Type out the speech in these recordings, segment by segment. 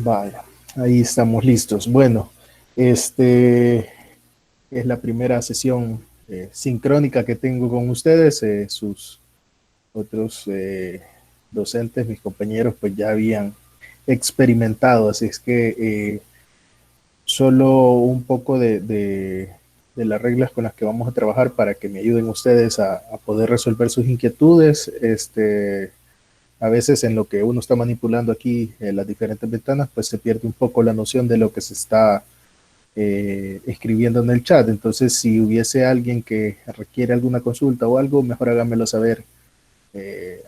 Vaya, ahí estamos listos. Bueno, este es la primera sesión sincrónica que tengo con ustedes. Sus otros docentes, mis compañeros, pues ya habían experimentado, así es que solo un poco de las reglas con las que vamos a trabajar para que me ayuden ustedes a poder resolver sus inquietudes. A veces en lo que uno está manipulando aquí las diferentes ventanas, pues se pierde un poco la noción de lo que se está escribiendo en el chat. Entonces, si hubiese alguien que requiere alguna consulta o algo, mejor háganmelo saber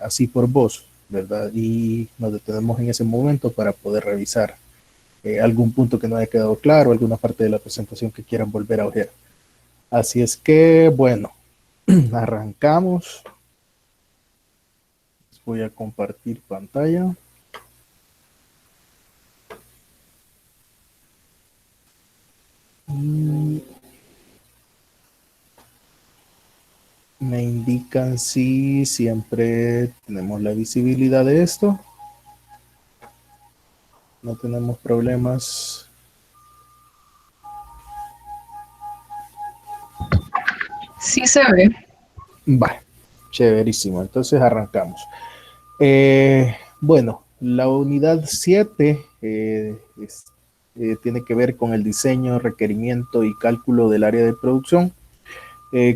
así por voz, ¿verdad? Y nos detenemos en ese momento para poder revisar algún punto que no haya quedado claro, alguna parte de la presentación que quieran volver a ver. Así es que, bueno, arrancamos. Voy a compartir pantalla. Me indican si siempre tenemos la visibilidad de esto. No tenemos problemas. Sí se ve. Vale, chéverísimo. Entonces arrancamos. Bueno, la unidad 7 tiene que ver con el diseño, requerimiento y cálculo del área de producción.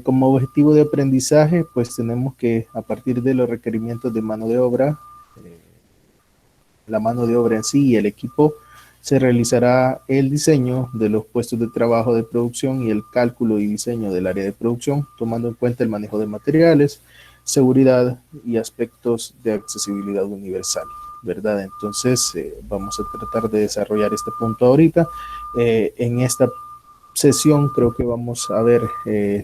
Como objetivo de aprendizaje, pues tenemos que, a partir de los requerimientos de mano de obra, la mano de obra en sí y el equipo, se realizará el diseño de los puestos de trabajo de producción y el cálculo y diseño del área de producción, tomando en cuenta el manejo de materiales, seguridad y aspectos de accesibilidad universal, ¿verdad? Entonces, vamos a tratar de desarrollar este punto ahorita. En esta sesión creo que vamos a ver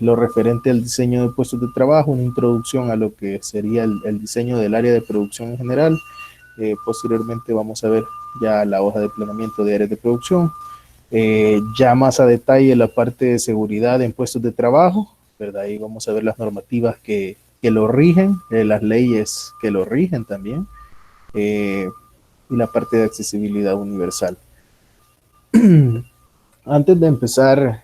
lo referente al diseño de puestos de trabajo, una introducción a lo que sería el diseño del área de producción en general. Posteriormente vamos a ver ya la hoja de planeamiento de áreas de producción, ya más a detalle la parte de seguridad en puestos de trabajo, ¿verdad? Ahí vamos a ver las normativas que lo rigen, las leyes que lo rigen también, y la parte de accesibilidad universal. Antes de empezar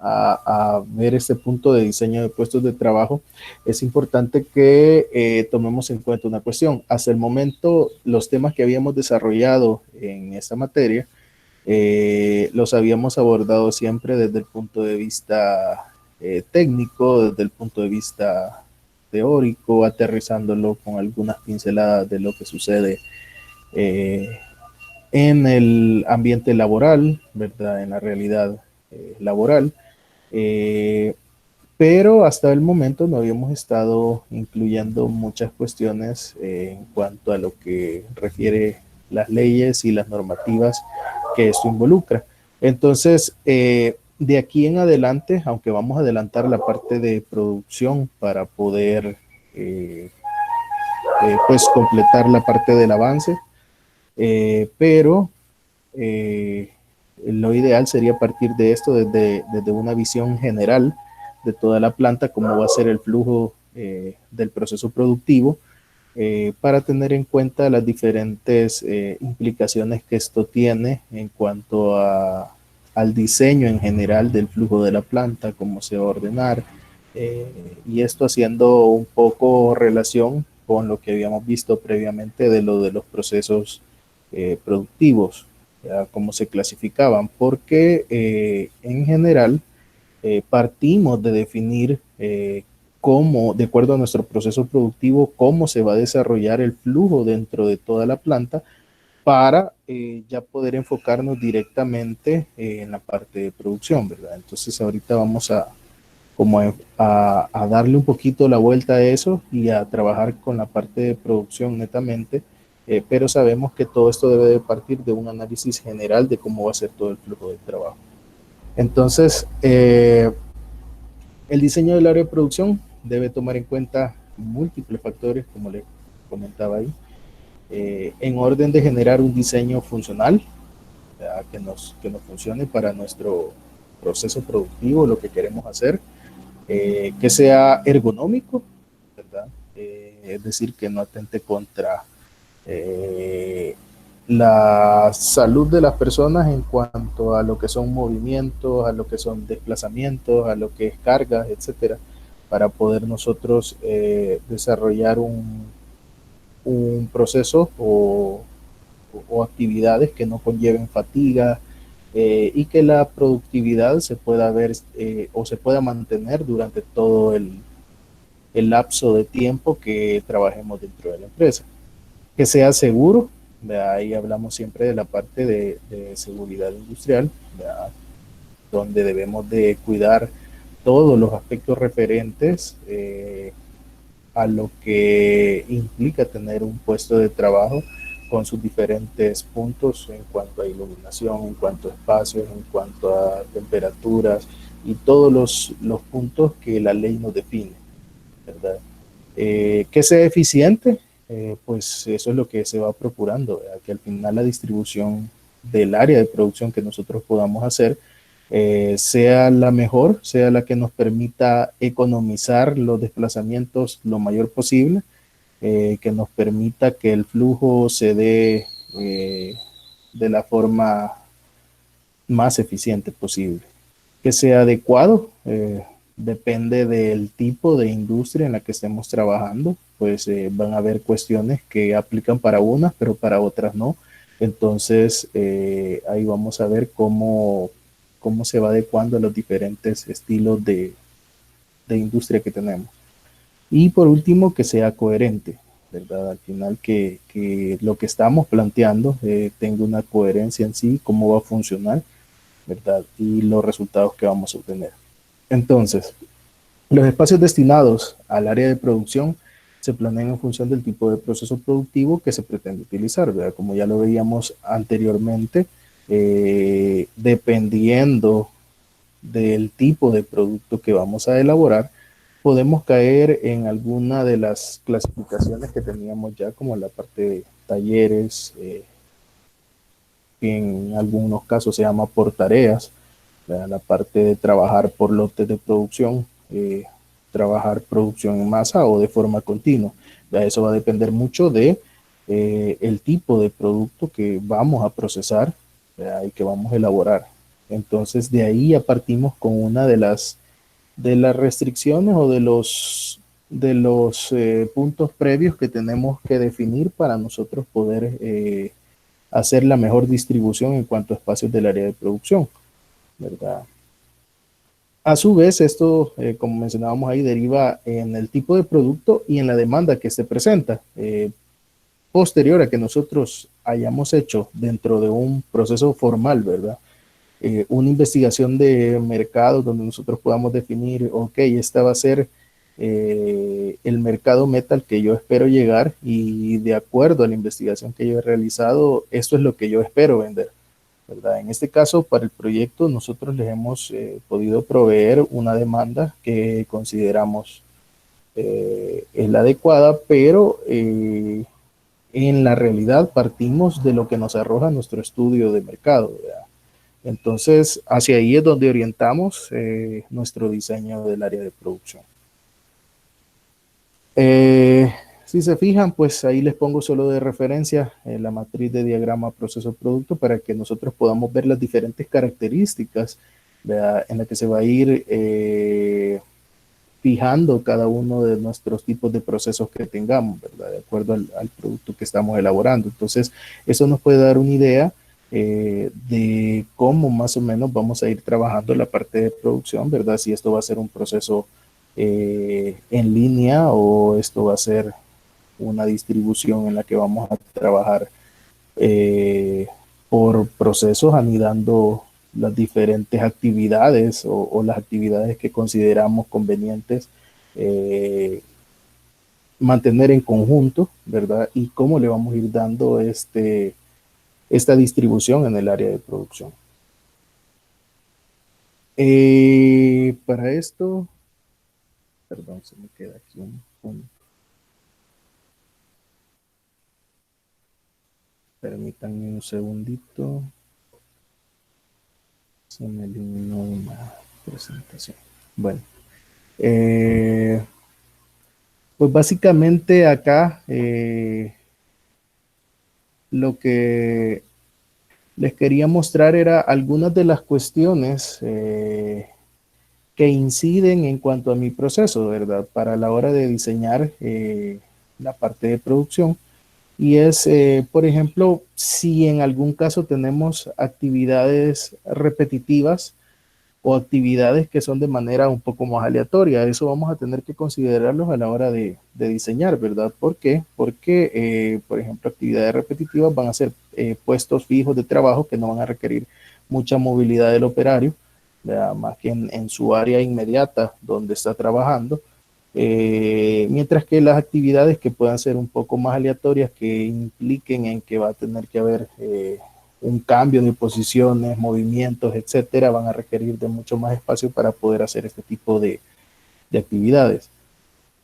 a ver este punto de diseño de puestos de trabajo, es importante que tomemos en cuenta una cuestión. Hasta el momento, los temas que habíamos desarrollado en esta materia los habíamos abordado siempre desde el punto de vista técnico, desde el punto de vista teórico, aterrizándolo con algunas pinceladas de lo que sucede eh, en el ambiente laboral, ¿verdad? En la realidad laboral. Eh, pero hasta el momento no habíamos estado incluyendo muchas cuestiones en cuanto a lo que refiere las leyes y las normativas que esto involucra. Entonces, de aquí en adelante, aunque vamos a adelantar la parte de producción para poder pues completar la parte del avance, pero lo ideal sería partir de esto desde una visión general de toda la planta, cómo va a ser el flujo del proceso productivo, para tener en cuenta las diferentes implicaciones que esto tiene en cuanto al diseño en general del flujo de la planta, cómo se va a ordenar, y esto haciendo un poco relación con lo que habíamos visto previamente de lo de los procesos productivos, cómo se clasificaban, porque en general partimos de definir cómo, de acuerdo a nuestro proceso productivo, cómo se va a desarrollar el flujo dentro de toda la planta para ya poder enfocarnos directamente en la parte de producción, ¿verdad? Entonces ahorita vamos como a darle un poquito la vuelta a eso y a trabajar con la parte de producción netamente, pero sabemos que todo esto debe de partir de un análisis general de cómo va a ser todo el flujo de trabajo. Entonces, el diseño del área de producción debe tomar en cuenta múltiples factores, como le comentaba ahí, en orden de generar un diseño funcional, que nos funcione para nuestro proceso productivo, lo que queremos hacer, que sea ergonómico, ¿verdad? Es decir, que no atente contra eh, la salud de las personas en cuanto a lo que son movimientos, a lo que son desplazamientos, a lo que es cargas, etcétera, para poder nosotros desarrollar un proceso o actividades que no conlleven fatiga y que la productividad se pueda ver o se pueda mantener durante todo el lapso de tiempo que trabajemos dentro de la empresa. Que sea seguro, de ahí hablamos siempre de la parte de seguridad industrial, ¿verdad? Donde debemos de cuidar todos los aspectos referentes a lo que implica tener un puesto de trabajo con sus diferentes puntos en cuanto a iluminación, en cuanto a espacios, en cuanto a temperaturas y todos los puntos que la ley nos define, ¿verdad? Que sea eficiente, pues eso es lo que se va procurando, ¿verdad? Que al final la distribución del área de producción que nosotros podamos hacer sea la mejor, sea la que nos permita economizar los desplazamientos lo mayor posible, que nos permita que el flujo se dé de la forma más eficiente posible. Que sea adecuado, depende del tipo de industria en la que estemos trabajando, pues van a haber cuestiones que aplican para unas, pero para otras no. Entonces, ahí vamos a ver cómo se va adecuando a los diferentes estilos de industria que tenemos. Y por último, que sea coherente, ¿verdad? Al final, que lo que estamos planteando tenga una coherencia en sí, cómo va a funcionar, ¿verdad? Y los resultados que vamos a obtener. Entonces, los espacios destinados al área de producción se planean en función del tipo de proceso productivo que se pretende utilizar, ¿verdad? Como ya lo veíamos anteriormente, dependiendo del tipo de producto que vamos a elaborar, podemos caer en alguna de las clasificaciones que teníamos ya, como la parte de talleres, que en algunos casos se llama por tareas, ¿verdad? La parte de trabajar por lotes de producción, trabajar producción en masa o de forma continua. ¿Verdad? Eso va a depender mucho de el tipo de producto que vamos a procesar, ¿verdad? Y que vamos a elaborar. Entonces de ahí ya partimos con una de las restricciones o de los puntos previos que tenemos que definir para nosotros poder hacer la mejor distribución en cuanto a espacios del área de producción, ¿verdad? A su vez, esto, como mencionábamos ahí, deriva en el tipo de producto y en la demanda que se presenta. Posterior a que nosotros hayamos hecho dentro de un proceso formal, ¿verdad? Una investigación de mercado donde nosotros podamos definir, ok, esta va a ser el mercado meta al que yo espero llegar y de acuerdo a la investigación que yo he realizado, esto es lo que yo espero vender, ¿verdad? En este caso, para el proyecto, nosotros les hemos podido proveer una demanda que consideramos es la adecuada, pero en la realidad partimos de lo que nos arroja nuestro estudio de mercado, ¿verdad? Entonces, hacia ahí es donde orientamos nuestro diseño del área de producción. Eh, si se fijan, pues ahí les pongo solo de referencia la matriz de diagrama proceso-producto para que nosotros podamos ver las diferentes características, ¿verdad? En la que se va a ir fijando cada uno de nuestros tipos de procesos que tengamos, ¿verdad? De acuerdo al producto que estamos elaborando. Entonces, eso nos puede dar una idea de cómo más o menos vamos a ir trabajando la parte de producción, ¿verdad? Si esto va a ser un proceso en línea o esto va a ser una distribución en la que vamos a trabajar eh, por procesos anidando las diferentes actividades o las actividades que consideramos convenientes mantener en conjunto, ¿verdad? Y cómo le vamos a ir dando esta distribución en el área de producción. Para esto, perdón, se me queda aquí un punto. Permítanme un segundito. Se me eliminó una presentación. Bueno, pues básicamente acá lo que les quería mostrar era algunas de las cuestiones que inciden en cuanto a mi proceso, ¿verdad? Para la hora de diseñar la parte de producción. Y es, por ejemplo, si en algún caso tenemos actividades repetitivas o actividades que son de manera un poco más aleatoria, eso vamos a tener que considerarlos a la hora de diseñar, ¿verdad? ¿Por qué? Porque, por ejemplo, actividades repetitivas van a ser puestos fijos de trabajo que no van a requerir mucha movilidad del operario, ¿verdad? Más que en su área inmediata donde está trabajando. Mientras que las actividades que puedan ser un poco más aleatorias, que impliquen en que va a tener que haber un cambio de posiciones, movimientos, etcétera, van a requerir de mucho más espacio para poder hacer este tipo de actividades.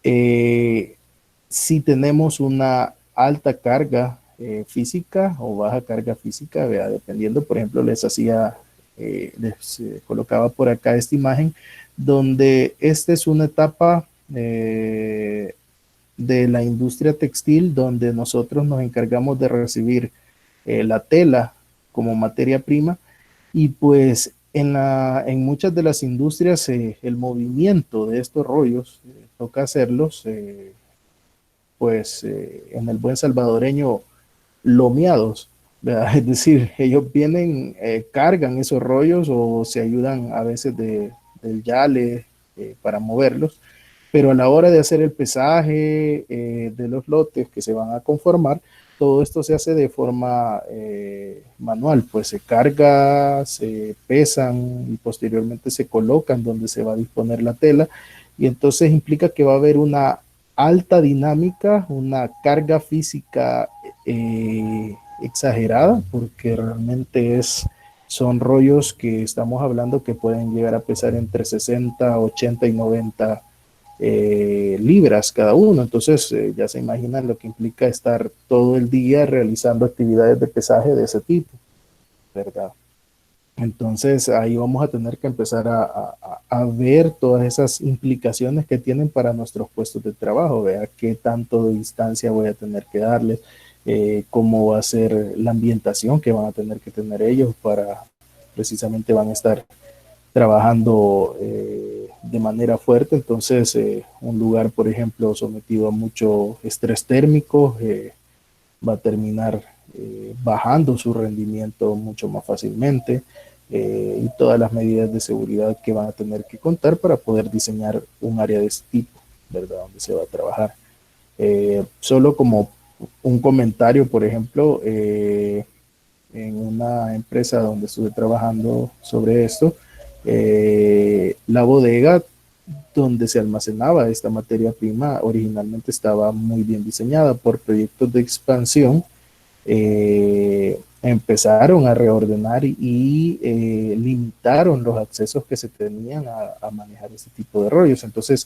Si tenemos una alta carga física o baja carga física, ¿verdad? Dependiendo, por ejemplo, les colocaba por acá esta imagen, donde esta es una etapa de la industria textil, donde nosotros nos encargamos de recibir la tela como materia prima, y pues en muchas de las industrias el movimiento de estos rollos toca hacerlos en el buen salvadoreño lomeados, ¿verdad? Es decir, ellos vienen, cargan esos rollos o se ayudan a veces del yale para moverlos, pero a la hora de hacer el pesaje de los lotes que se van a conformar, todo esto se hace de forma manual, pues se carga, se pesan y posteriormente se colocan donde se va a disponer la tela, y entonces implica que va a haber una alta dinámica, una carga física exagerada, porque realmente son rollos que estamos hablando que pueden llegar a pesar entre 60, 80 y 90 libras cada uno. Entonces ya se imaginan lo que implica estar todo el día realizando actividades de pesaje de ese tipo, ¿verdad? Entonces ahí vamos a tener que empezar a ver todas esas implicaciones que tienen para nuestros puestos de trabajo, vea qué tanto de distancia voy a tener que darles, cómo va a ser la ambientación que van a tener que tener ellos para, precisamente van a estar trabajando de manera fuerte. Entonces un lugar, por ejemplo, sometido a mucho estrés térmico va a terminar bajando su rendimiento mucho más fácilmente, y todas las medidas de seguridad que van a tener que contar para poder diseñar un área de este tipo, ¿verdad? Donde se va a trabajar. Solo como un comentario, por ejemplo, en una empresa donde estuve trabajando sobre esto, la bodega donde se almacenaba esta materia prima originalmente estaba muy bien diseñada. Por proyectos de expansión empezaron a reordenar y limitaron los accesos que se tenían a manejar este tipo de rollos. Entonces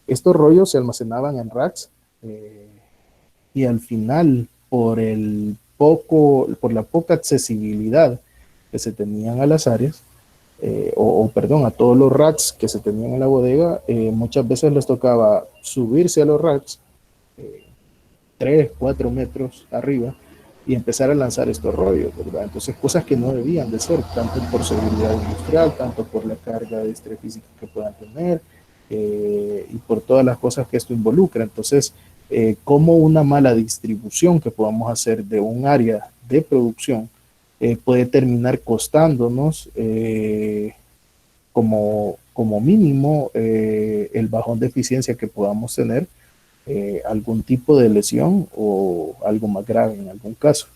estos rollos se almacenaban en racks, y al final por la poca accesibilidad que se tenían a las áreas, perdón, a todos los racks que se tenían en la bodega, muchas veces les tocaba subirse a los racks 3, 4 metros arriba y empezar a lanzar estos rollos, ¿verdad? Entonces, cosas que no debían de ser, tanto por seguridad industrial, tanto por la carga de estrés físico que puedan tener, y por todas las cosas que esto involucra. Entonces, como una mala distribución que podamos hacer de un área de producción puede terminar costándonos como mínimo el bajón de eficiencia que podamos tener, algún tipo de lesión o algo más grave en algún caso.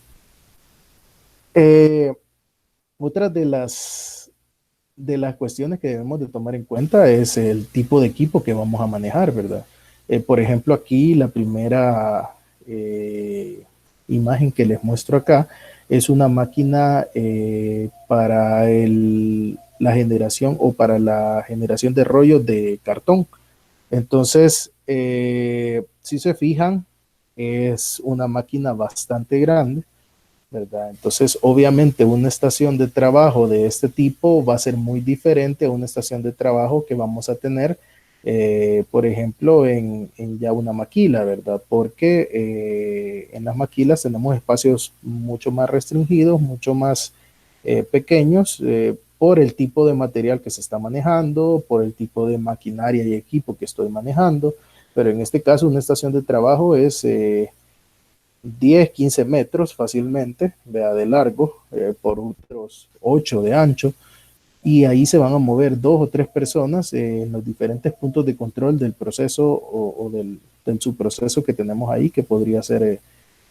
Otra de las cuestiones que debemos de tomar en cuenta es el tipo de equipo que vamos a manejar, ¿verdad? Por ejemplo, aquí la primera imagen que les muestro acá es una máquina para la generación o para la generación de rollos de cartón. Entonces, si se fijan, es una máquina bastante grande, ¿verdad? Entonces, obviamente, una estación de trabajo de este tipo va a ser muy diferente a una estación de trabajo que vamos a tener por ejemplo, en ya una maquila, ¿verdad? Porque en las maquilas tenemos espacios mucho más restringidos, mucho más pequeños, por el tipo de material que se está manejando, por el tipo de maquinaria y equipo que estoy manejando, pero en este caso una estación de trabajo es 10, 15 metros fácilmente, vea, de largo, por otros 8 de ancho, y ahí se van a mover 2 o 3 personas en los diferentes puntos de control del proceso o del subproceso que tenemos ahí, que podría ser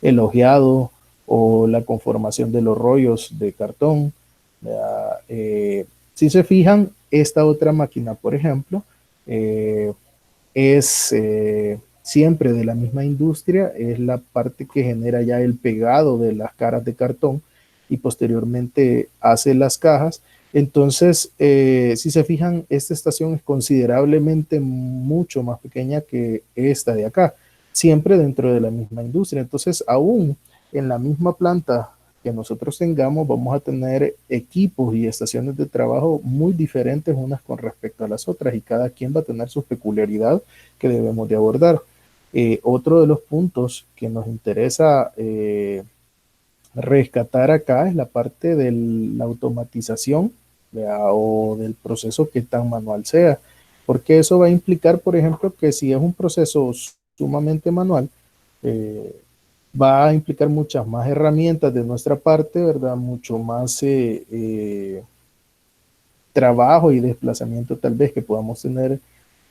el ojeado o la conformación de los rollos de cartón. Si se fijan, esta otra máquina, por ejemplo, eh, es siempre de la misma industria, es la parte que genera ya el pegado de las caras de cartón y posteriormente hace las cajas. Entonces, si se fijan, esta estación es considerablemente mucho más pequeña que esta de acá, siempre dentro de la misma industria. Entonces, aún en la misma planta que nosotros tengamos, vamos a tener equipos y estaciones de trabajo muy diferentes unas con respecto a las otras y cada quien va a tener su peculiaridad que debemos de abordar. Otro de los puntos que nos interesa rescatar acá es la parte de la automatización, ¿verdad? O del proceso que tan manual sea, porque eso va a implicar, por ejemplo, que si es un proceso sumamente manual, eh, va a implicar muchas más herramientas de nuestra parte, ¿verdad? Mucho más trabajo y desplazamiento tal vez que podamos tener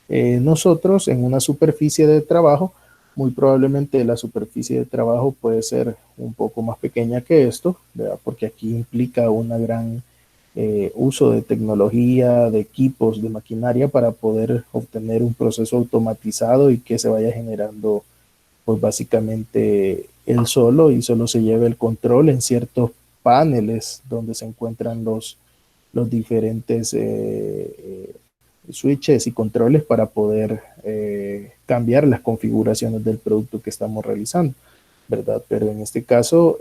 nosotros en una superficie de trabajo. Muy probablemente la superficie de trabajo puede ser un poco más pequeña que esto, ¿verdad? Porque aquí implica una gran uso de tecnología, de equipos, de maquinaria para poder obtener un proceso automatizado y que se vaya generando pues básicamente él solo y solo se lleva el control en ciertos paneles donde se encuentran los diferentes switches y controles para poder cambiar las configuraciones del producto que estamos realizando, ¿verdad? Pero en este caso,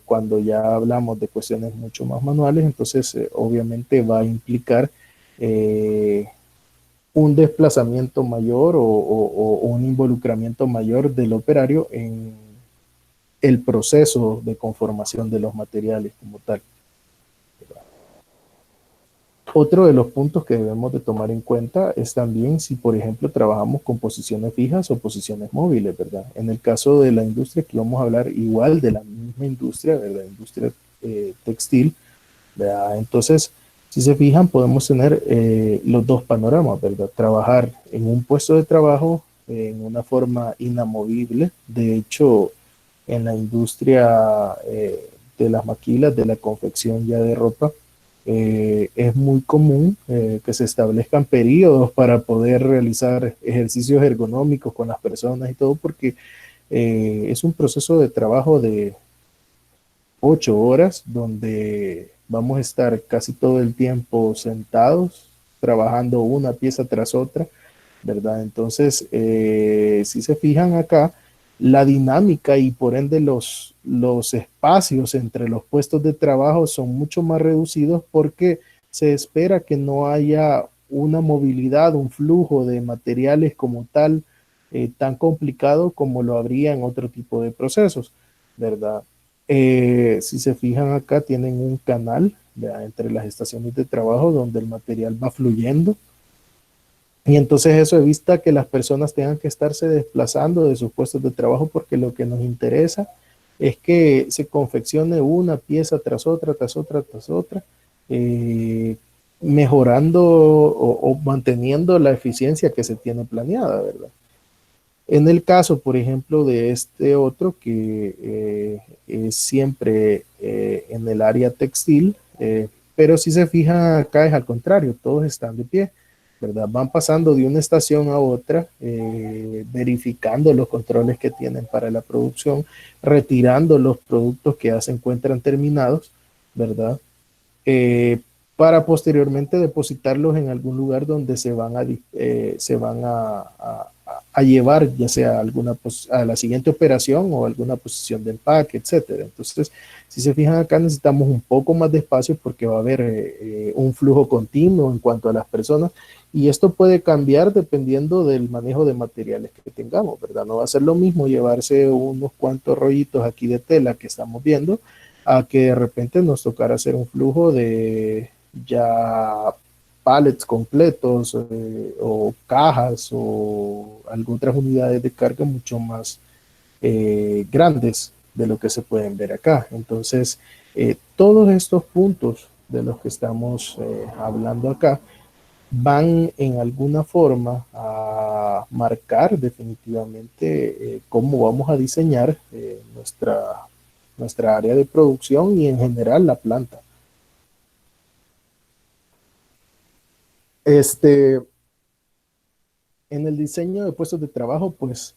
cuando ya hablamos de cuestiones mucho más manuales, entonces obviamente va a implicar un desplazamiento mayor o un involucramiento mayor del operario en el proceso de conformación de los materiales como tal. Otro de los puntos que debemos de tomar en cuenta es también si, por ejemplo, trabajamos con posiciones fijas o posiciones móviles, ¿verdad? En el caso de la industria, aquí vamos a hablar igual de la misma industria, de la industria textil, ¿verdad? Entonces, si se fijan, podemos tener los dos panoramas, ¿verdad? Trabajar en un puesto de trabajo en una forma inamovible. De hecho, en la industria de las maquilas, de la confección ya de ropa, es muy común que se establezcan periodos para poder realizar ejercicios ergonómicos con las personas y todo, porque es un proceso de trabajo de 8 horas donde vamos a estar casi todo el tiempo sentados, trabajando una pieza tras otra, ¿verdad? Entonces, si se fijan acá, la dinámica y por ende los espacios entre los puestos de trabajo son mucho más reducidos porque se espera que no haya una movilidad, un flujo de materiales como tal, tan complicado como lo habría en otro tipo de procesos, ¿verdad? Si se fijan acá, tienen un canal, ¿verdad? Entre las estaciones de trabajo donde el material va fluyendo y entonces eso evita que las personas tengan que estarse desplazando de sus puestos de trabajo porque lo que nos interesa es que se confeccione una pieza tras otra, tras otra, tras otra, eh, mejorando o manteniendo la eficiencia que se tiene planeada, ¿verdad? En el caso, por ejemplo, de este otro que es siempre en el área textil, pero si se fijan acá es al contrario, todos están de pie, ¿verdad? Van pasando de una estación a otra, verificando los controles que tienen para la producción, retirando los productos que ya se encuentran terminados, ¿verdad? Eh, para posteriormente depositarlos en algún lugar donde se van a a llevar ya sea a la siguiente operación o alguna posición de empaque, etcétera. Entonces, si se fijan acá, necesitamos un poco más de espacio porque va a haber un flujo continuo en cuanto a las personas, y esto puede cambiar dependiendo del manejo de materiales que tengamos, ¿verdad? No va a ser lo mismo llevarse unos cuantos rollitos aquí de tela que estamos viendo a que de repente nos tocara hacer un flujo de ya pallets completos o cajas o algunas otras unidades de carga mucho más grandes de lo que se pueden ver acá. Entonces, todos estos puntos de los que estamos hablando acá van en alguna forma a marcar definitivamente cómo vamos a diseñar nuestra área de producción y en general la planta. Este, en el diseño de puestos de trabajo, pues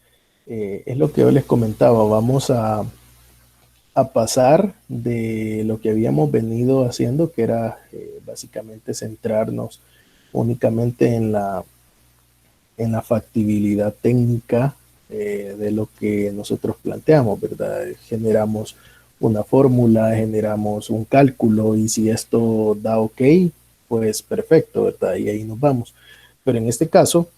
es lo que yo les comentaba, vamos a pasar de lo que habíamos venido haciendo, que era básicamente centrarnos únicamente en la factibilidad técnica de lo que nosotros planteamos, ¿verdad? Generamos una fórmula, generamos un cálculo y si esto da ok, pues perfecto, ¿verdad? Y ahí nos vamos. Pero en este caso,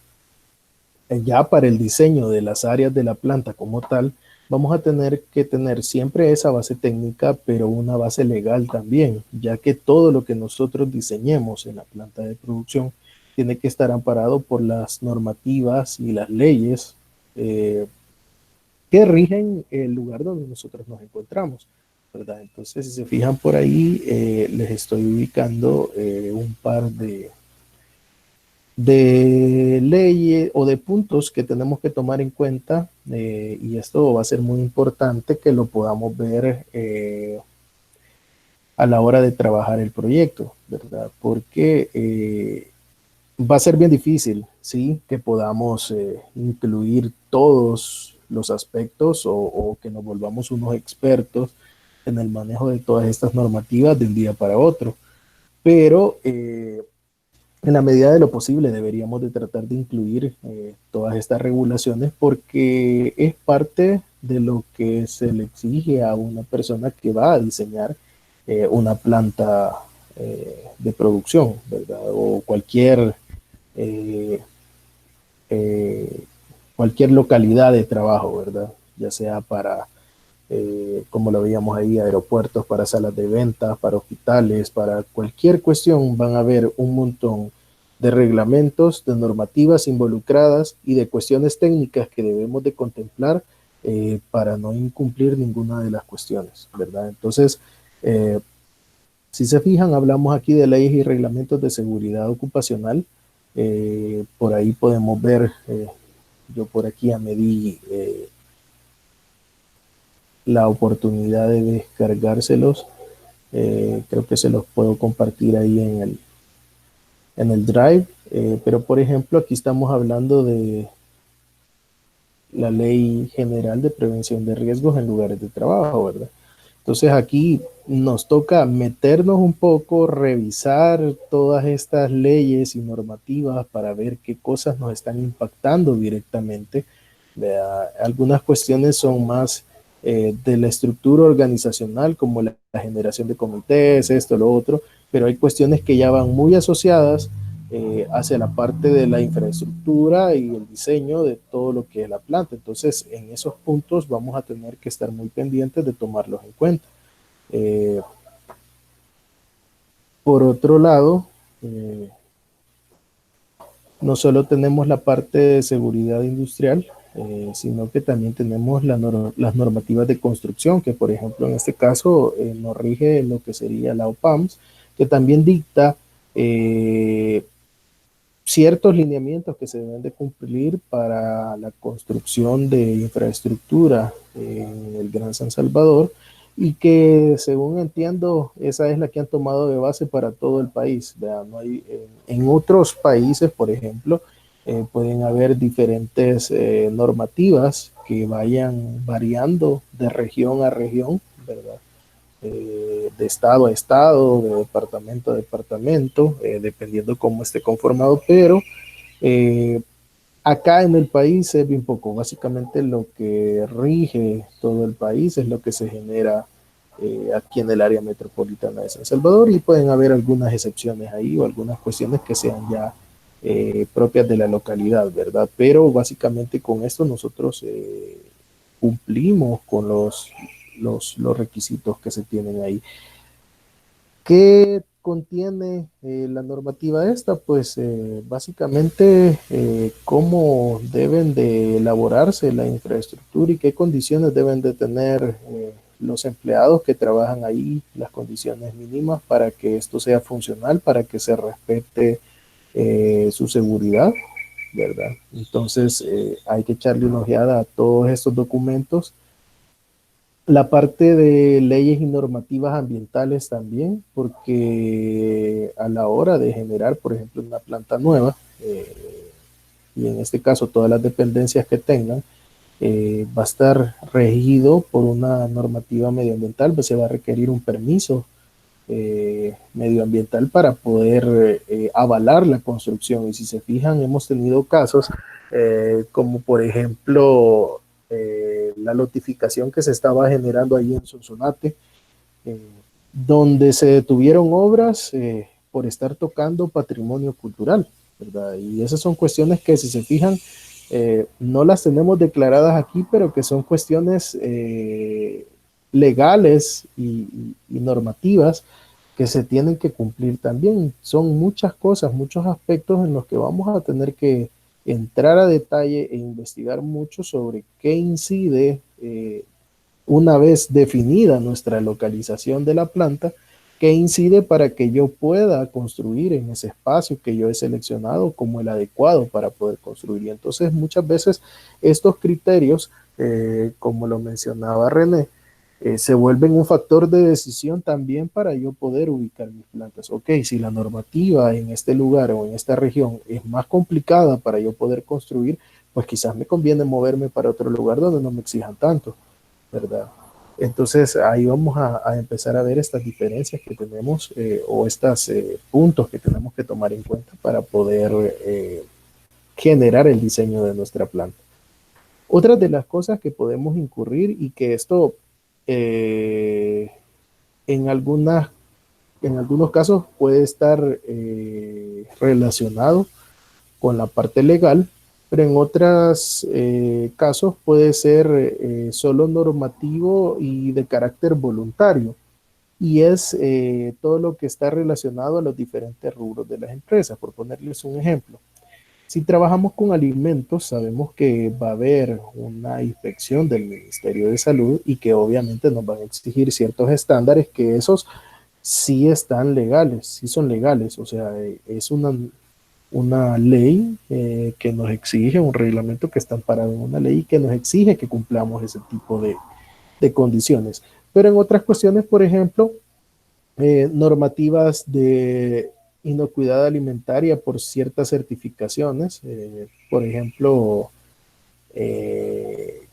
ya para el diseño de las áreas de la planta como tal, vamos a tener que tener siempre esa base técnica, pero una base legal también, ya que todo lo que nosotros diseñemos en la planta de producción tiene que estar amparado por las normativas y las leyes eh, que rigen el lugar donde nosotros nos encontramos, ¿verdad? Entonces, si se fijan por ahí, les estoy ubicando un par de leyes o de puntos que tenemos que tomar en cuenta, y esto va a ser muy importante que lo podamos ver a la hora de trabajar el proyecto, ¿verdad? Porque va a ser bien difícil, ¿sí? Que podamos incluir todos los aspectos o que nos volvamos unos expertos en el manejo de todas estas normativas de un día para otro. Pero en la medida de lo posible deberíamos de tratar de incluir todas estas regulaciones porque es parte de lo que se le exige a una persona que va a diseñar una planta de producción, ¿verdad? O eh, eh, cualquier localidad de trabajo, ¿verdad? Ya sea para, como lo veíamos ahí, aeropuertos, para salas de ventas, para hospitales, para cualquier cuestión, van a haber un montón de reglamentos, de normativas involucradas y de cuestiones técnicas que debemos de contemplar para no incumplir ninguna de las cuestiones, ¿verdad? Entonces, si se fijan, hablamos aquí de leyes y reglamentos de seguridad ocupacional. Por ahí podemos ver, yo por aquí ya me di la oportunidad de descargárselos. Creo que se los puedo compartir ahí en el Drive. Pero por ejemplo, aquí estamos hablando de la Ley General de Prevención de Riesgos en Lugares de Trabajo, ¿verdad? Entonces aquí nos toca meternos un poco, revisar todas estas leyes y normativas para ver qué cosas nos están impactando directamente. Algunas cuestiones son más de la estructura organizacional, como la generación de comités, esto, lo otro, pero hay cuestiones que ya van muy asociadas hacia la parte de la infraestructura y el diseño de todo lo que es la planta. Entonces, en esos puntos vamos a tener que estar muy pendientes de tomarlos en cuenta. Eh, por otro lado, eh, no solo tenemos la parte de seguridad industrial, sino que también tenemos las normativas de construcción, que por ejemplo en este caso nos rige lo que sería la OPAMS, que también dicta ciertos lineamientos que se deben de cumplir para la construcción de infraestructura en el Gran San Salvador y que según entiendo esa es la que han tomado de base para todo el país. Vean, no hay, en otros países, por ejemplo, pueden haber diferentes normativas que vayan variando de región a región, ¿verdad? De estado a estado, de departamento a departamento, dependiendo cómo esté conformado, pero eh, Acá en el país es bien poco. Básicamente lo que rige todo el país es lo que se genera aquí en el área metropolitana de San Salvador, y pueden haber algunas excepciones ahí o algunas cuestiones que sean ya propias de la localidad, ¿verdad? Pero básicamente con esto nosotros cumplimos con los requisitos que se tienen ahí. ¿Qué contiene la normativa esta? Pues básicamente cómo deben de elaborarse la infraestructura y qué condiciones deben de tener los empleados que trabajan ahí, las condiciones mínimas para que esto sea funcional, para que se respete su seguridad, ¿verdad? Entonces hay que echarle una ojeada a todos estos documentos, la parte de leyes y normativas ambientales también, porque a la hora de generar, por ejemplo, una planta nueva, y en este caso todas las dependencias que tengan, va a estar regido por una normativa medioambiental, pues se va a requerir un permiso medioambiental para poder avalar la construcción. Y si se fijan, hemos tenido casos como por ejemplo la notificación que se estaba generando ahí en Sonsonate, eh, donde se detuvieron obras por estar tocando patrimonio cultural, ¿verdad? Y esas son cuestiones que, si se fijan, no las tenemos declaradas aquí, pero que son cuestiones legales y normativas que se tienen que cumplir también. Son muchas cosas, muchos aspectos en los que vamos a tener que entrar a detalle e investigar mucho sobre qué incide una vez definida nuestra localización de la planta, qué incide para que yo pueda construir en ese espacio que yo he seleccionado como el adecuado para poder construir. Y entonces muchas veces estos criterios, como lo mencionaba René, se vuelven un factor de decisión también para yo poder ubicar mis plantas. Ok, si la normativa en este lugar o en esta región es más complicada para yo poder construir, pues quizás me conviene moverme para otro lugar donde no me exijan tanto, ¿verdad? Entonces ahí vamos a empezar a ver estas diferencias que tenemos o estos puntos que tenemos que tomar en cuenta para poder generar el diseño de nuestra planta. Otra de las cosas que podemos incurrir, y que esto eh, en, algunas, en algunos casos puede estar relacionado con la parte legal, pero en otros casos puede ser solo normativo y de carácter voluntario. Y es todo lo que está relacionado a los diferentes rubros de las empresas. Por ponerles un ejemplo, si trabajamos con alimentos, sabemos que va a haber una inspección del Ministerio de Salud y que obviamente nos van a exigir ciertos estándares, que esos sí están legales, sí son legales. O sea, es una ley que nos exige, un reglamento que está amparado en una ley que nos exige que cumplamos ese tipo de condiciones. Pero en otras cuestiones, por ejemplo, normativas de inocuidad alimentaria por ciertas certificaciones, por ejemplo,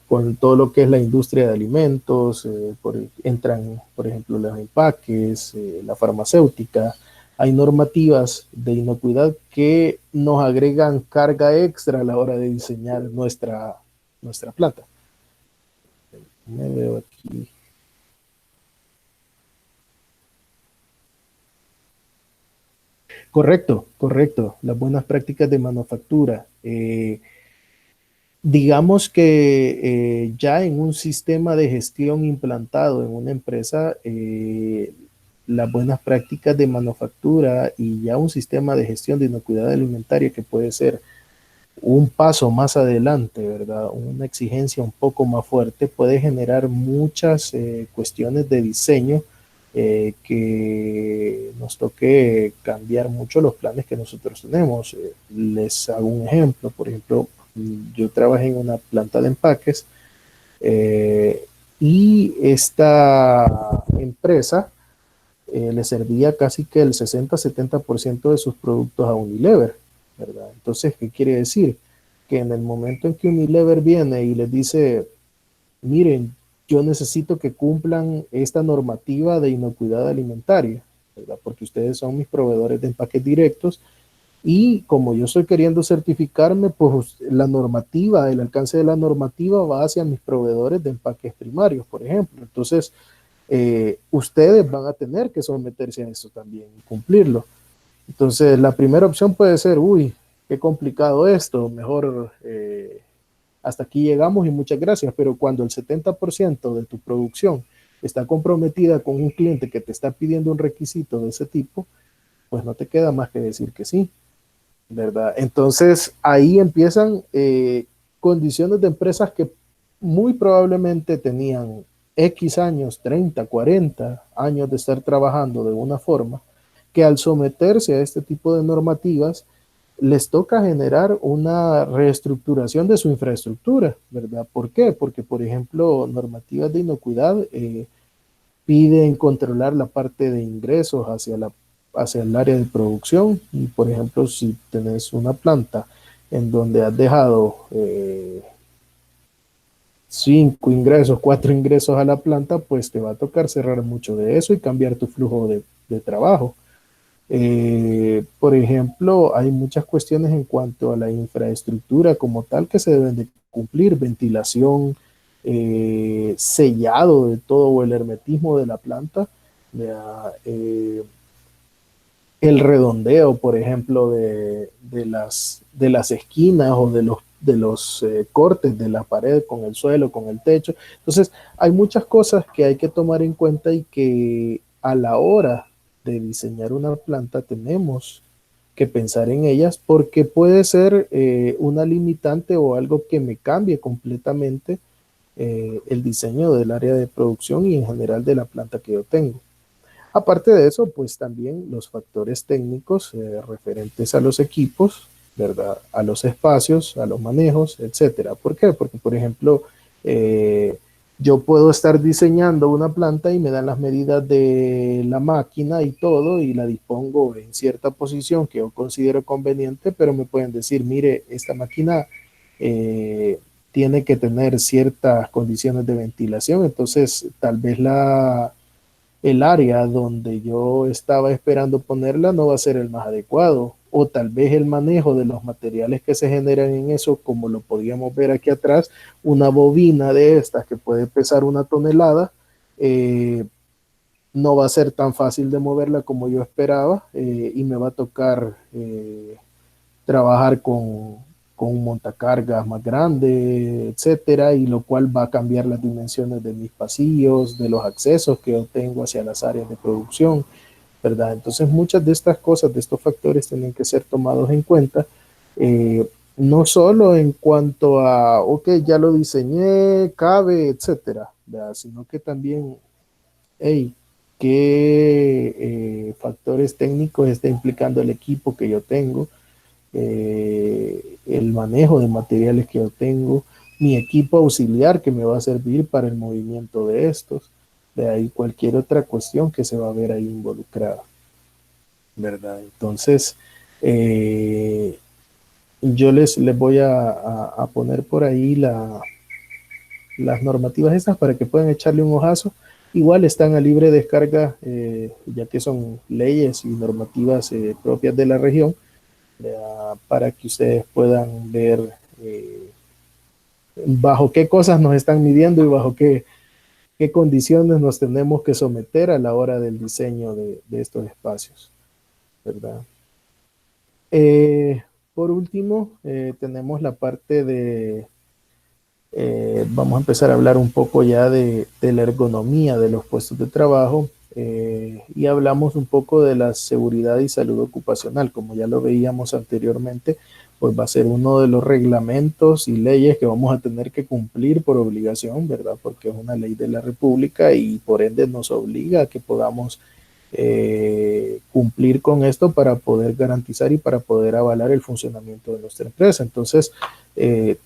con todo lo que es la industria de alimentos, entran, por ejemplo, los empaques, la farmacéutica. Hay normativas de inocuidad que nos agregan carga extra a la hora de diseñar nuestra planta. Me veo aquí. Correcto, correcto. Las buenas prácticas de manufactura. Digamos que ya en un sistema de gestión implantado en una empresa, las buenas prácticas de manufactura y ya un sistema de gestión de inocuidad alimentaria, que puede ser un paso más adelante, ¿verdad? Una exigencia un poco más fuerte, puede generar muchas cuestiones de diseño que nos toque cambiar mucho los planes que nosotros tenemos. Les hago un ejemplo. Por ejemplo, yo trabajé en una planta de empaques y esta empresa le servía casi que el 60-70% de sus productos a Unilever, ¿verdad? Entonces, ¿qué quiere decir? Que en el momento en que Unilever viene y les dice, miren, yo necesito que cumplan esta normativa de inocuidad alimentaria, ¿verdad? Porque ustedes son mis proveedores de empaques directos Y como yo estoy queriendo certificarme, pues la normativa, el alcance de la normativa va hacia mis proveedores de empaques primarios, por ejemplo. Entonces, ustedes van a tener que someterse a eso también y cumplirlo. Entonces, la primera opción puede ser, uy, qué complicado esto, mejor hasta aquí llegamos y muchas gracias, pero cuando el 70% de tu producción está comprometida con un cliente que te está pidiendo un requisito de ese tipo, pues no te queda más que decir que sí, ¿verdad? Entonces, ahí empiezan condiciones de empresas que muy probablemente tenían X años, 30, 40 años de estar trabajando de una forma, que al someterse a este tipo de normativas, les toca generar una reestructuración de su infraestructura, ¿verdad? ¿Por qué? Porque, por ejemplo, normativas de inocuidad piden controlar la parte de ingresos hacia el área de producción. Y, por ejemplo, si tenés una planta en donde has dejado 5 ingresos, 4 ingresos a la planta, pues te va a tocar cerrar mucho de eso y cambiar tu flujo de trabajo. Por ejemplo, hay muchas cuestiones en cuanto a la infraestructura como tal que se deben de cumplir, ventilación, sellado de todo o el hermetismo de la planta, el redondeo, por ejemplo, de las esquinas o de los cortes de la pared con el suelo, con el techo. Entonces, hay muchas cosas que hay que tomar en cuenta y que a la hora de diseñar una planta tenemos que pensar en ellas porque puede ser una limitante o algo que me cambie completamente el diseño del área de producción y en general de la planta que yo tengo. Aparte de eso, pues también los factores técnicos referentes a los equipos, ¿verdad? A los espacios, a los manejos, etcétera. ¿Por qué? Porque, por ejemplo, eh, yo puedo estar diseñando una planta y me dan las medidas de la máquina y todo y la dispongo en cierta posición que yo considero conveniente, pero me pueden decir, mire, esta máquina tiene que tener ciertas condiciones de ventilación, entonces tal vez el área donde yo estaba esperando ponerla no va a ser el más adecuado. O tal vez el manejo de los materiales que se generan en eso, como lo podíamos ver aquí atrás, una bobina de estas que puede pesar 1 tonelada, eh, no va a ser tan fácil de moverla como yo esperaba y me va a tocar trabajar con un montacargas más grande, etcétera, y lo cual va a cambiar las dimensiones de mis pasillos, de los accesos que yo tengo hacia las áreas de producción, ¿verdad? Entonces, muchas de estas cosas, de estos factores, tienen que ser tomados en cuenta, no solo en cuanto a, ok, ya lo diseñé, cabe, etcétera, ¿verdad? Sino que también, hey, qué factores técnicos está implicando el equipo que yo tengo, el manejo de materiales que yo tengo, mi equipo auxiliar que me va a servir para el movimiento de estos, de ahí cualquier otra cuestión que se va a ver ahí involucrada, ¿verdad? Entonces, eh, yo les voy a poner por ahí las normativas estas para que puedan echarle un ojazo. Igual están a libre descarga, ya que son leyes y normativas propias de la región, para que ustedes puedan ver bajo qué cosas nos están midiendo y bajo qué condiciones nos tenemos que someter a la hora del diseño de estos espacios, ¿verdad? Eh, por último, tenemos la parte vamos a empezar a hablar un poco ya de la ergonomía de los puestos de trabajo y hablamos un poco de la seguridad y salud ocupacional, como ya lo veíamos anteriormente, pues va a ser uno de los reglamentos y leyes que vamos a tener que cumplir por obligación, ¿verdad? Porque es una ley de la República y por ende nos obliga a que podamos cumplir con esto para poder garantizar y para poder avalar el funcionamiento de nuestra empresa. Entonces,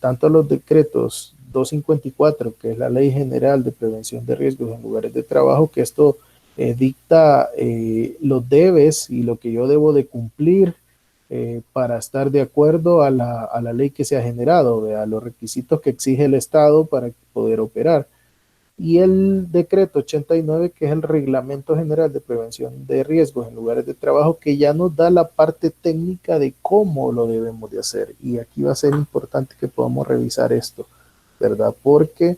tanto los decretos 254, que es la Ley General de Prevención de Riesgos en Lugares de Trabajo, que esto dicta los debes y lo que yo debo de cumplir para estar de acuerdo a la ley que se ha generado, a los requisitos que exige el Estado para poder operar. y el decreto 89, que es el Reglamento General de Prevención de Riesgos en Lugares de Trabajo, que ya nos da la parte técnica de cómo lo debemos de hacer. Y aquí va a ser importante que podamos revisar esto, ¿verdad? Porque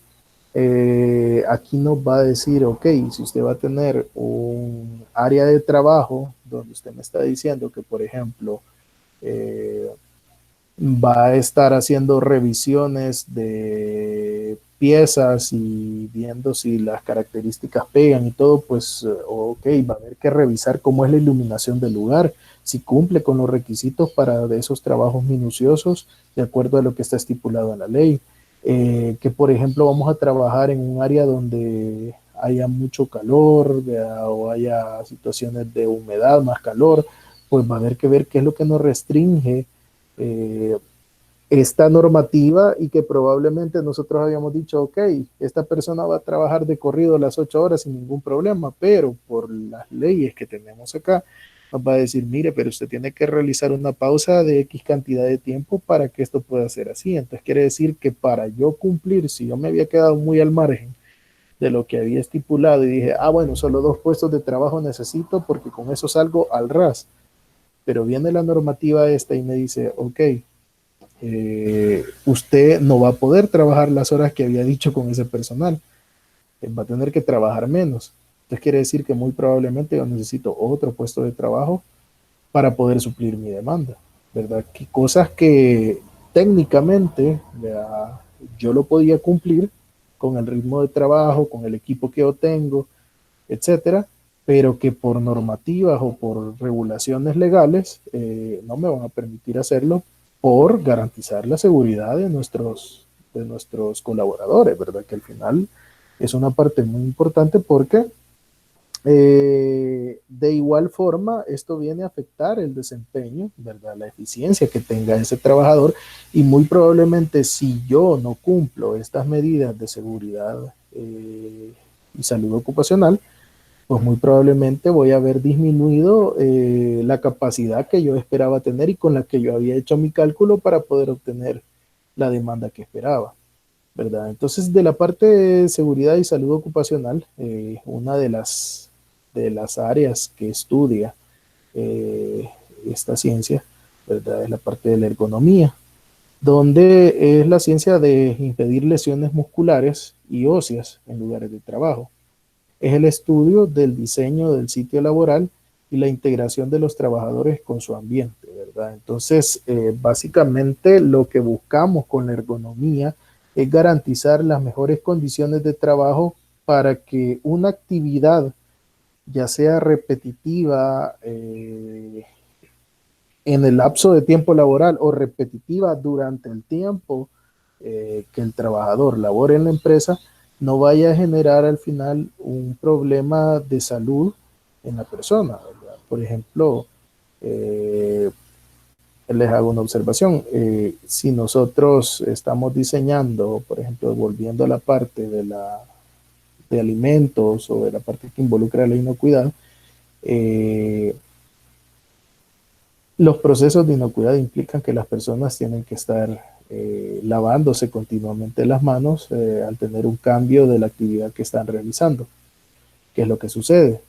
aquí nos va a decir, ok, si usted va a tener un área de trabajo donde usted me está diciendo que, por ejemplo, eh, va a estar haciendo revisiones de piezas y viendo si las características pegan y todo, pues ok, va a haber que revisar cómo es la iluminación del lugar, si cumple con los requisitos para esos trabajos minuciosos de acuerdo a lo que está estipulado en la ley. Que por ejemplo vamos a trabajar en un área donde haya mucho calor o haya situaciones de humedad, más calor, pues va a haber que ver qué es lo que nos restringe eh, esta normativa y que probablemente nosotros habíamos dicho, ok, esta persona va a trabajar de corrido las 8 horas sin ningún problema, pero por las leyes que tenemos acá, nos va a decir, mire, pero usted tiene que realizar una pausa de X cantidad de tiempo para que esto pueda ser así. Entonces quiere decir que para yo cumplir, si yo me había quedado muy al margen de lo que había estipulado y dije, ah, bueno, solo 2 puestos de trabajo necesito porque con eso salgo al ras. Pero viene la normativa esta y me dice, ok, usted no va a poder trabajar las horas que había dicho con ese personal, va a tener que trabajar menos. Entonces quiere decir que muy probablemente yo necesito otro puesto de trabajo para poder suplir mi demanda, ¿verdad? Que cosas que técnicamente ¿verdad? Yo lo podía cumplir con el ritmo de trabajo, con el equipo que yo tengo, etcétera, pero que por normativas o por regulaciones legales no me van a permitir hacerlo por garantizar la seguridad de nuestros colaboradores, ¿verdad? Que al final es una parte muy importante porque de igual forma esto viene a afectar el desempeño, ¿verdad? La eficiencia que tenga ese trabajador y muy probablemente si yo no cumplo estas medidas de seguridad y salud ocupacional, pues muy probablemente voy a haber disminuido la capacidad que yo esperaba tener y con la que yo había hecho mi cálculo para poder obtener la demanda que esperaba, ¿verdad? Entonces, de la parte de seguridad y salud ocupacional, una de las áreas que estudia eh, esta ciencia, ¿verdad? Es la parte de la ergonomía, donde es la ciencia de impedir lesiones musculares y óseas en lugares de trabajo. Es el estudio del diseño del sitio laboral y la integración de los trabajadores con su ambiente, ¿verdad? Entonces, básicamente lo que buscamos con la ergonomía es garantizar las mejores condiciones de trabajo para que una actividad, ya sea repetitiva en el lapso de tiempo laboral o repetitiva durante el tiempo que el trabajador labore en la empresa, no vaya a generar al final un problema de salud en la persona, ¿verdad? Por ejemplo, eh, les hago una observación. Si nosotros estamos diseñando, por ejemplo, volviendo a la parte de alimentos o de la parte que involucra la inocuidad, eh, los procesos de inocuidad implican que las personas tienen que estar lavándose continuamente las manos al tener un cambio de la actividad que están realizando. ¿Qué es lo que sucede?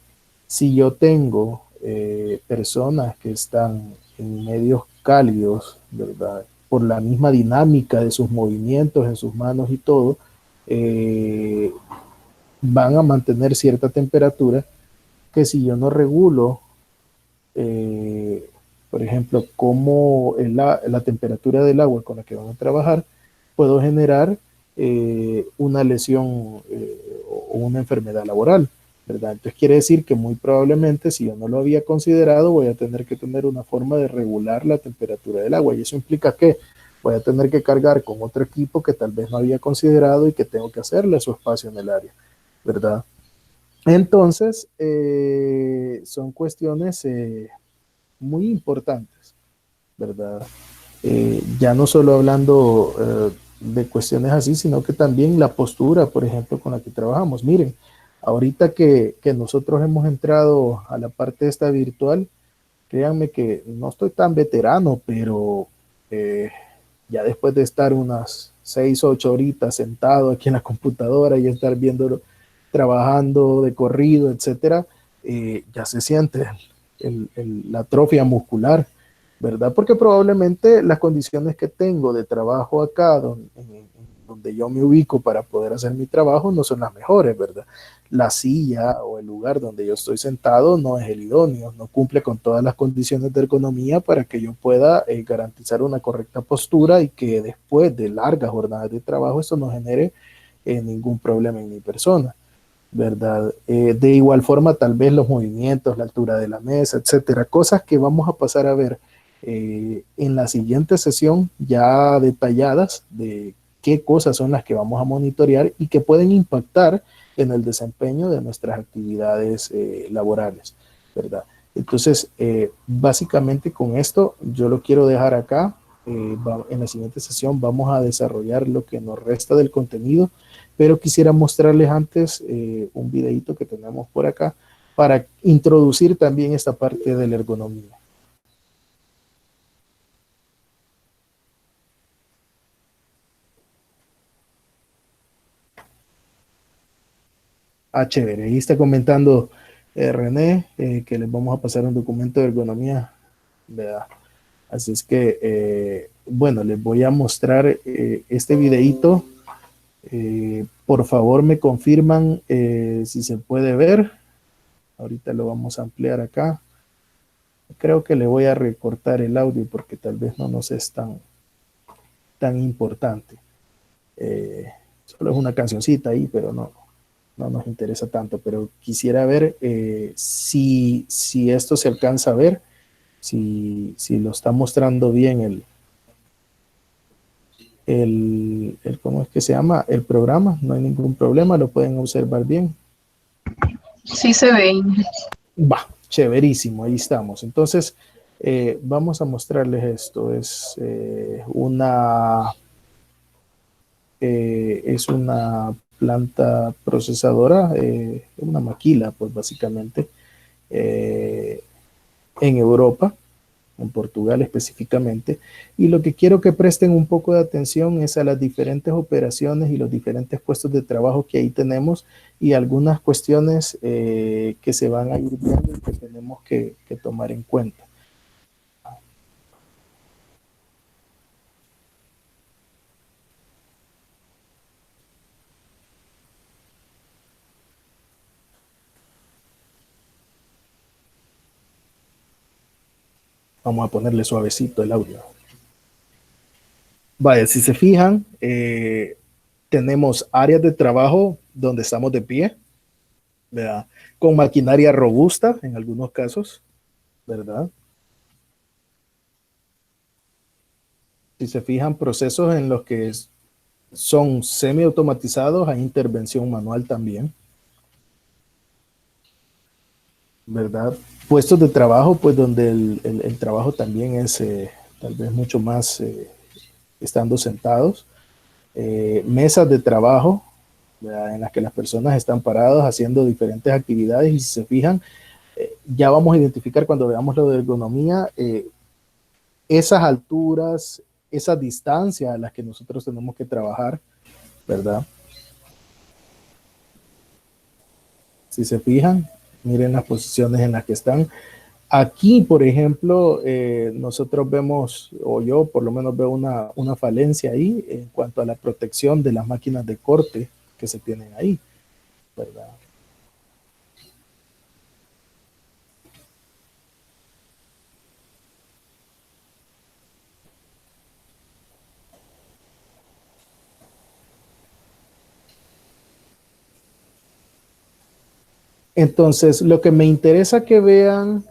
Si yo tengo personas que están en medios cálidos, ¿verdad? Por la misma dinámica de sus movimientos en sus manos y todo, eh, van a mantener cierta temperatura que si yo no regulo eh, por ejemplo, cómo es la temperatura del agua con la que van a trabajar, puedo generar una lesión o una enfermedad laboral, ¿verdad? Entonces quiere decir que muy probablemente, si yo no lo había considerado, voy a tener que tener una forma de regular la temperatura del agua. Y eso implica que voy a tener que cargar con otro equipo que tal vez no había considerado y que tengo que hacerle su espacio en el área, ¿verdad? Entonces, son cuestiones muy importantes, ¿verdad? Ya no solo hablando de cuestiones así, sino que también la postura, por ejemplo, con la que trabajamos. Miren, ahorita que nosotros hemos entrado a la parte esta virtual, créanme que no estoy tan veterano, pero ya después de estar 6 o 8 horitas sentado aquí en la computadora y estar viendo, trabajando de corrido, etcétera, ya se siente la atrofia muscular, ¿verdad? Porque probablemente las condiciones que tengo de trabajo acá, donde yo me ubico para poder hacer mi trabajo, no son las mejores, ¿verdad? La silla o el lugar donde yo estoy sentado no es el idóneo, no cumple con todas las condiciones de ergonomía para que yo pueda garantizar una correcta postura y que después de largas jornadas de trabajo eso no genere ningún problema en mi persona, ¿verdad? De igual forma, tal vez los movimientos, la altura de la mesa, etcétera, cosas que vamos a pasar a ver en la siguiente sesión ya detalladas de qué cosas son las que vamos a monitorear y que pueden impactar en el desempeño de nuestras actividades laborales, ¿verdad? Entonces, básicamente con esto yo lo quiero dejar acá. En la siguiente sesión vamos a desarrollar lo que nos resta del contenido, pero quisiera mostrarles antes un videito que tenemos por acá para introducir también esta parte de la ergonomía. Chévere. Ahí está comentando René que les vamos a pasar un documento de ergonomía, ¿verdad? Así es que, bueno, les voy a mostrar este videito. Por favor, me confirman si se puede ver. Ahorita lo vamos a ampliar acá. Creo que le voy a recortar el audio porque tal vez no nos es tan importante. Solo es una cancioncita ahí, pero no nos interesa tanto. Pero quisiera ver si esto se alcanza a ver, si lo está mostrando bien ¿cómo es que se llama? El programa. No hay ningún problema, lo pueden observar bien. Sí se ve. Va, chéverísimo, ahí estamos. Entonces, vamos a mostrarles esto. Es una planta procesadora, una maquila, pues básicamente, en Europa, en Portugal específicamente, y lo que quiero que presten un poco de atención es a las diferentes operaciones y los diferentes puestos de trabajo que ahí tenemos y algunas cuestiones que se van a ir viendo y que tenemos que tomar en cuenta. Vamos a ponerle suavecito el audio. Vaya, si se fijan, tenemos áreas de trabajo donde estamos de pie, ¿verdad? Con maquinaria robusta en algunos casos, ¿verdad? Si se fijan, procesos en los que son semiautomatizados a intervención manual también, ¿verdad? Puestos de trabajo, pues donde el trabajo también es tal vez mucho más estando sentados. Mesas de trabajo, ¿verdad? En las que las personas están paradas haciendo diferentes actividades y si se fijan, ya vamos a identificar cuando veamos lo de ergonomía, esas alturas, esa distancia a las que nosotros tenemos que trabajar, ¿verdad? Si se fijan, miren las posiciones en las que están. Aquí, por ejemplo, nosotros vemos, o yo por lo menos veo una falencia ahí en cuanto a la protección de las máquinas de corte que se tienen ahí, ¿verdad? Entonces, lo que me interesa que vean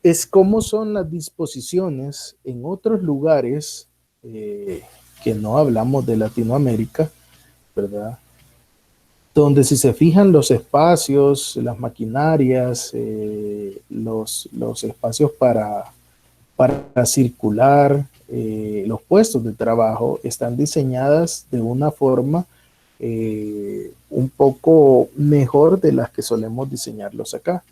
es cómo son las disposiciones en otros lugares que no hablamos de Latinoamérica, ¿verdad? Donde si se fijan los espacios, las maquinarias, los espacios para circular, los puestos de trabajo están diseñadas de una forma un poco mejor de las que solemos diseñarlos acá,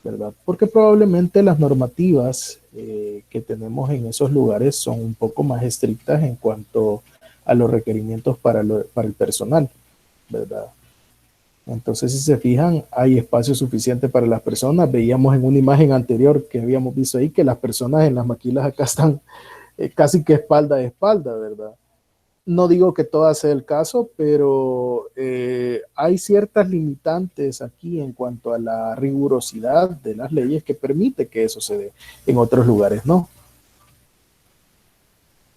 ¿verdad? Porque probablemente las normativas que tenemos en esos lugares son un poco más estrictas en cuanto a los requerimientos para el personal, ¿verdad? Entonces, si se fijan, hay espacio suficiente para las personas. Veíamos en una imagen anterior que habíamos visto ahí que las personas en las maquilas acá están casi que espalda a espalda, ¿verdad? No digo que todo sea el caso, pero hay ciertas limitantes aquí en cuanto a la rigurosidad de las leyes que permite que eso se dé. En otros lugares no.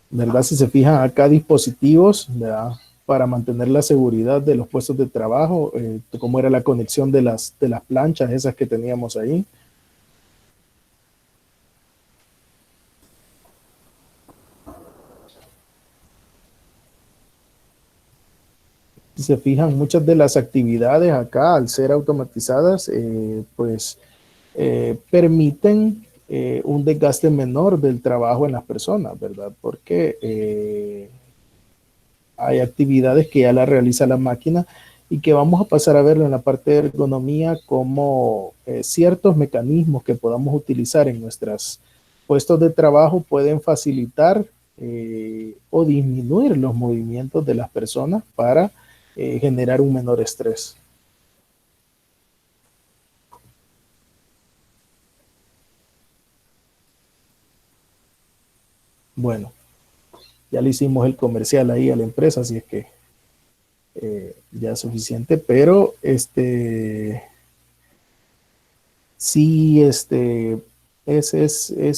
¿Verdad? Si se fijan acá dispositivos, ¿verdad? Para mantener la seguridad de los puestos de trabajo, cómo era la conexión de las planchas esas que teníamos ahí. Si se fijan, muchas de las actividades acá, al ser automatizadas, pues permiten un desgaste menor del trabajo en las personas, ¿verdad? Porque hay actividades que ya la realiza la máquina y que vamos a pasar a verlo en la parte de ergonomía como ciertos mecanismos que podamos utilizar en nuestros puestos de trabajo pueden facilitar o disminuir los movimientos de las personas para generar un menor estrés. Bueno, ya le hicimos el comercial ahí a la empresa, así es que ya es suficiente, pero sí, es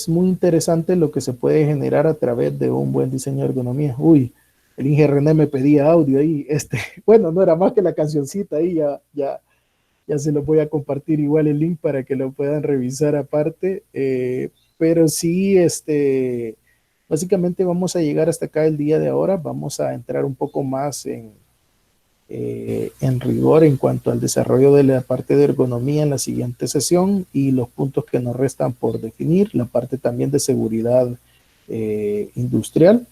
muy interesante lo que se puede generar a través de un buen diseño de ergonomía. Uy, el Inge René me pedía audio ahí, bueno, no era más que la cancioncita ahí, ya se lo voy a compartir igual el link para que lo puedan revisar aparte, pero sí, básicamente vamos a llegar hasta acá el día de ahora, vamos a entrar un poco más en rigor en cuanto al desarrollo de la parte de ergonomía en la siguiente sesión y los puntos que nos restan por definir, la parte también de seguridad industrial,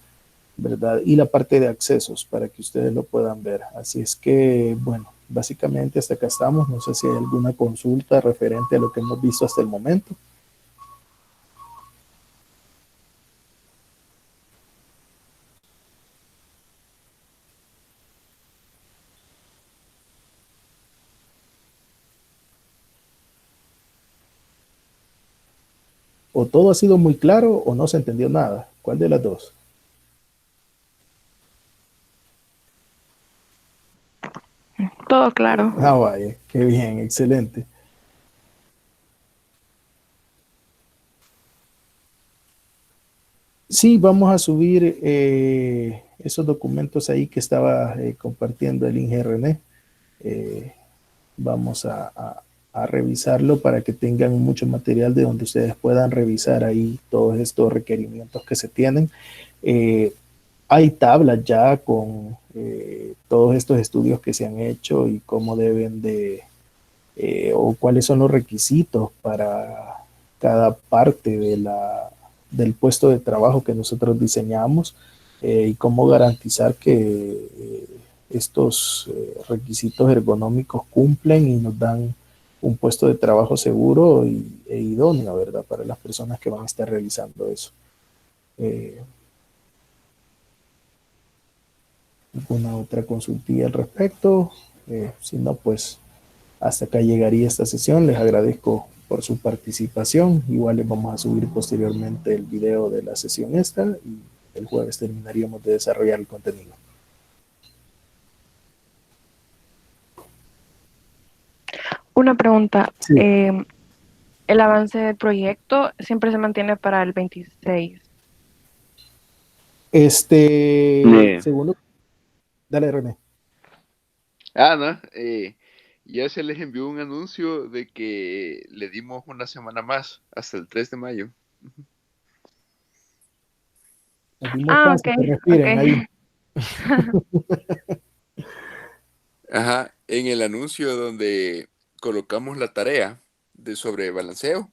¿verdad? Y la parte de accesos para que ustedes lo puedan ver. Así es que, bueno, básicamente hasta acá estamos. No sé si hay alguna consulta referente a lo que hemos visto hasta el momento. O todo ha sido muy claro o no se entendió nada. ¿Cuál de las dos? Todo claro. Ah, vaya, qué bien, excelente. Sí, vamos a subir esos documentos ahí que estaba compartiendo el Inge René. Vamos a revisarlo para que tengan mucho material de donde ustedes puedan revisar ahí todos estos requerimientos que se tienen. Hay tablas ya con todos estos estudios que se han hecho y cómo deben de, o cuáles son los requisitos para cada parte del puesto de trabajo que nosotros diseñamos y cómo garantizar que estos requisitos ergonómicos cumplen y nos dan un puesto de trabajo seguro e idóneo, ¿verdad? Para las personas que van a estar realizando eso. ¿Alguna otra consultilla al respecto? Si no, pues hasta acá llegaría esta sesión. Les agradezco por su participación. Igual les vamos a subir posteriormente el video de la sesión esta y el jueves terminaríamos de desarrollar el contenido. Una pregunta. Sí. El avance del proyecto siempre se mantiene para el 26. Segundo, dale René. No, ya se les envió un anuncio de que le dimos una semana más, hasta el 3 de mayo. Ok, se refieren ahí. Ajá, en el anuncio donde colocamos la tarea de sobre balanceo,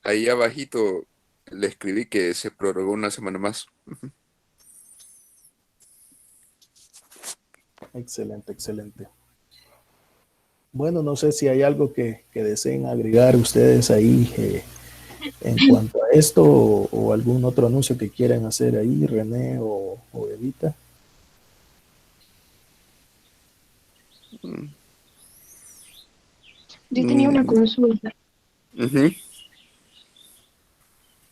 ahí abajito le escribí que se prorrogó una semana más. Excelente, excelente. Bueno, no sé si hay algo que deseen agregar ustedes ahí en cuanto a esto o algún otro anuncio que quieran hacer ahí, René o Evita. Yo tenía una Mm, consulta. ujú.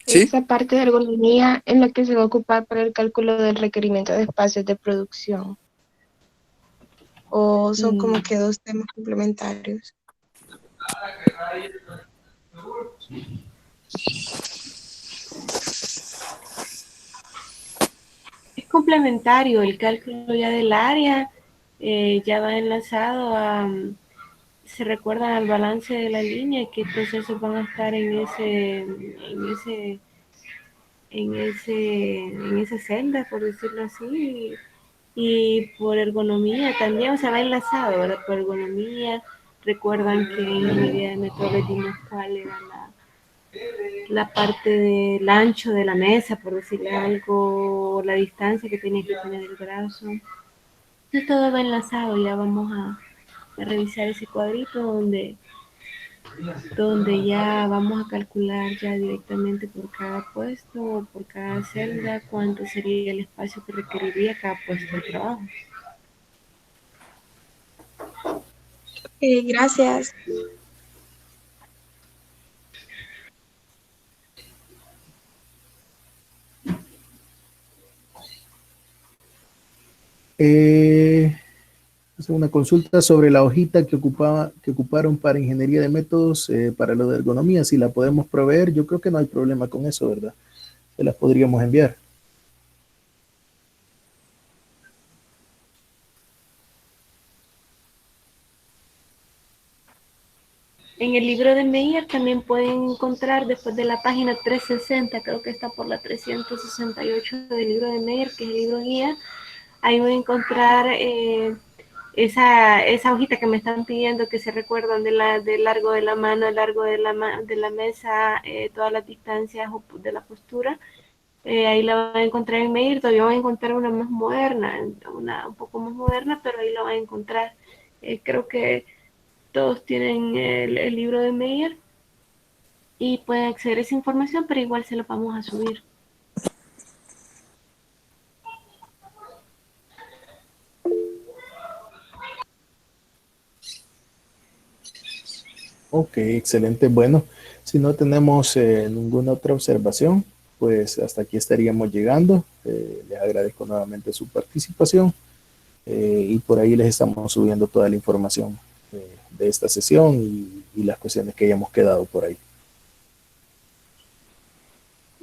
Sí, Esa parte de ergonomía en la que se va a ocupar para el cálculo del requerimiento de espacios de producción. ¿O son como que dos temas complementarios? Es complementario, el cálculo ya del área ya va enlazado a, se recuerdan al balance de la línea, qué procesos van a estar en esa celda, por decirlo así, y por ergonomía también, o sea, va enlazado, ¿verdad? Por ergonomía, recuerdan que en ingeniería de método les dimos cuál era la parte del ancho de la mesa, por decirle algo, la distancia que tenía que tener el brazo. Entonces todo va enlazado, ya vamos a revisar ese cuadrito donde ya vamos a calcular ya directamente por cada puesto o por cada celda cuánto sería el espacio que requeriría cada puesto de trabajo. Gracias. Una consulta sobre la hojita que ocuparon para ingeniería de métodos, para lo de ergonomía, si la podemos proveer, yo creo que no hay problema con eso, ¿verdad? Se las podríamos enviar. En el libro de Meyer también pueden encontrar después de la página 360, creo que está por la 368 del libro de Meyer, que es el libro guía, ahí van a encontrar esa hojita que me están pidiendo, que se recuerdan del largo de la mano, el largo de la mesa, todas las distancias de la postura. Ahí la van a encontrar en Meyer, todavía van a encontrar una más moderna, una un poco más moderna, pero ahí la van a encontrar. Creo que todos tienen el libro de Meyer y pueden acceder a esa información, pero igual se lo vamos a subir. Ok, excelente. Bueno, si no tenemos ninguna otra observación, pues hasta aquí estaríamos llegando. Les agradezco nuevamente su participación y por ahí les estamos subiendo toda la información de esta sesión y las cuestiones que hayamos quedado por ahí.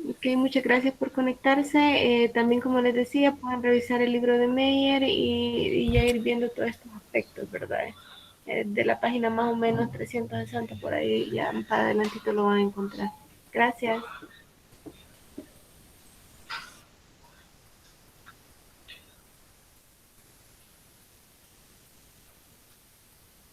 Ok, muchas gracias por conectarse. También, como les decía, pueden revisar el libro de Meyer y ya ir viendo todos estos aspectos, ¿verdad? De la página más o menos 360 por ahí, ya para adelantito lo van a encontrar. Gracias.